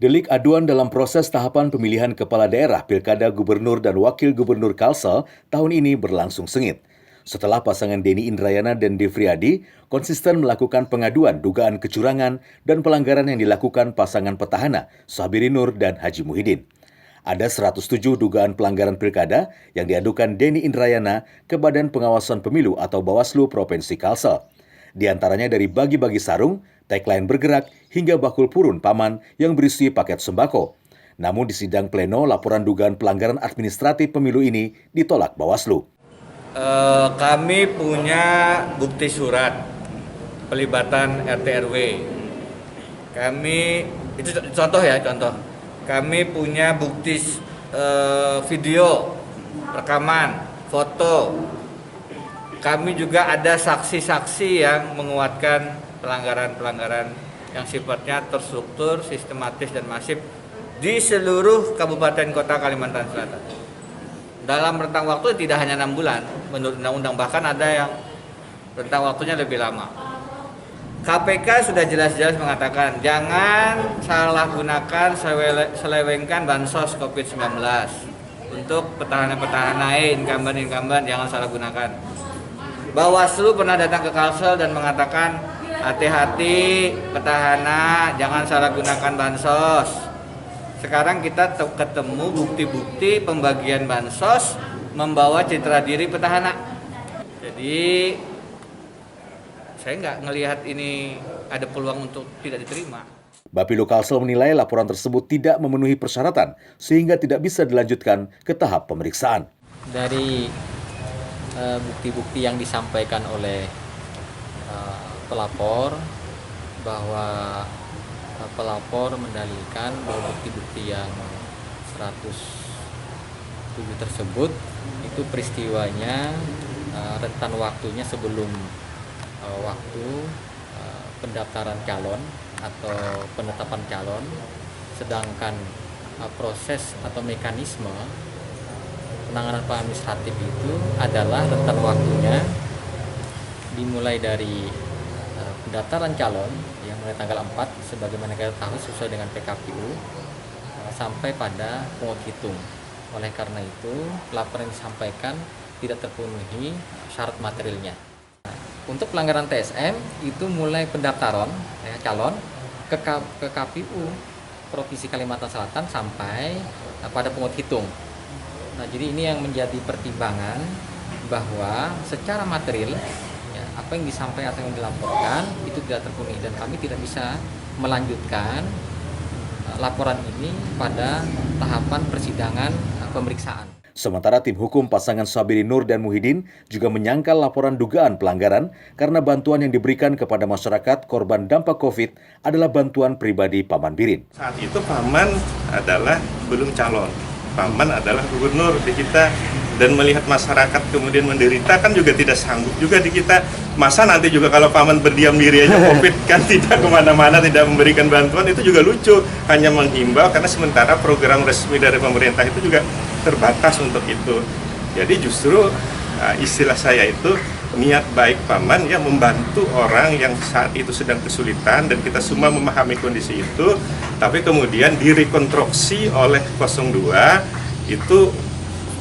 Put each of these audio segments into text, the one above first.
Delik aduan dalam proses tahapan pemilihan kepala daerah Pilkada Gubernur dan Wakil Gubernur Kalsel tahun ini berlangsung sengit. Setelah pasangan Denny Indrayana dan Devriadi konsisten melakukan pengaduan dugaan kecurangan dan pelanggaran yang dilakukan pasangan petahana Sabiri Nur dan Haji Muhyiddin. Ada 107 dugaan pelanggaran pilkada yang diadukan Denny Indrayana ke Badan Pengawasan Pemilu atau Bawaslu Provinsi Kalsel. Di antaranya dari bagi-bagi sarung, tagline bergerak, hingga bakul purun paman yang berisi paket sembako. Namun di sidang pleno, laporan dugaan pelanggaran administratif pemilu ini ditolak Bawaslu. Kami punya bukti surat pelibatan RT RW. Itu contoh ya, contoh. Kami punya bukti video, rekaman, foto. Kami juga ada saksi-saksi yang menguatkan pelanggaran-pelanggaran yang sifatnya terstruktur, sistematis, dan masif di seluruh kabupaten kota Kalimantan Selatan. Dalam rentang waktu tidak hanya 6 bulan, menurut undang-undang, bahkan ada yang rentang waktunya lebih lama. KPK sudah jelas-jelas mengatakan jangan salah gunakan, selewengkan bansos COVID-19 untuk petahana-petahana incumbent jangan salah gunakan. Bawaslu pernah datang ke Kalsel dan mengatakan hati-hati petahana, jangan salah gunakan bansos. Sekarang kita ketemu bukti-bukti pembagian bansos membawa citra diri petahana. Jadi saya nggak ngelihat ini ada peluang untuk tidak diterima. Bapilu Kalsel menilai laporan tersebut tidak memenuhi persyaratan sehingga tidak bisa dilanjutkan ke tahap pemeriksaan. Dari bukti-bukti yang disampaikan oleh pelapor, bahwa pelapor mendalilkan bahwa bukti-bukti yang 107 tersebut itu peristiwanya rentan waktunya sebelum waktu pendaftaran calon atau penetapan calon, sedangkan proses atau mekanisme penanganan administratif itu adalah rentan waktunya dimulai dari pendaftaran calon yang mulai tanggal 4 sebagaimana kita tahu sesuai dengan PKPU sampai pada pungut hitung. Oleh karena itu, laporan yang disampaikan tidak terpenuhi syarat materialnya. Untuk pelanggaran TSM itu mulai pendaftaran calon ke KPU Provinsi Kalimantan Selatan sampai pada pungut hitung. Nah, jadi ini yang menjadi pertimbangan bahwa secara material ya, apa yang disampaikan atau yang dilaporkan itu tidak terpenuhi dan kami tidak bisa melanjutkan laporan ini pada tahapan persidangan pemeriksaan. Sementara tim hukum pasangan Sabiri Nur dan Muhyiddin juga menyangkal laporan dugaan pelanggaran karena bantuan yang diberikan kepada masyarakat korban dampak COVID adalah bantuan pribadi Paman Birin. Saat itu Paman adalah belum calon. Paman adalah gubernur di kita, dan melihat masyarakat kemudian menderita kan juga tidak sanggup juga di kita. Masa nanti juga kalau Paman berdiam diri aja COVID kan tidak kemana-mana, tidak memberikan bantuan, itu juga lucu. Hanya menghimbau karena sementara program resmi dari pemerintah itu juga terbatas untuk itu. Jadi justru istilah saya itu niat baik Paman yang membantu orang yang saat itu sedang kesulitan, dan kita semua memahami kondisi itu, tapi kemudian direkonstruksi oleh 02 itu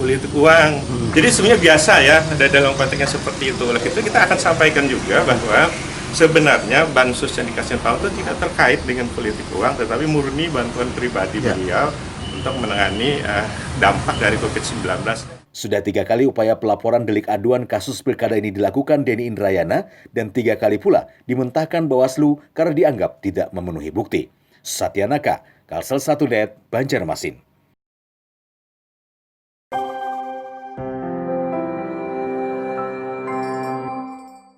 politik uang. Jadi sebenarnya biasa ya dalam konteksnya seperti itu. Oleh itu kita akan sampaikan juga bahwa sebenarnya bansos yang dikasih tahu itu tidak terkait dengan politik uang, tetapi murni bantuan pribadi beliau untuk menangani dampak dari COVID-19. Sudah 3 kali upaya pelaporan delik aduan kasus pilkada ini dilakukan Denny Indrayana dan 3 kali pula dimentahkan Bawaslu karena dianggap tidak memenuhi bukti. Satya Naka, Kalsel 1 Net, Banjarmasin.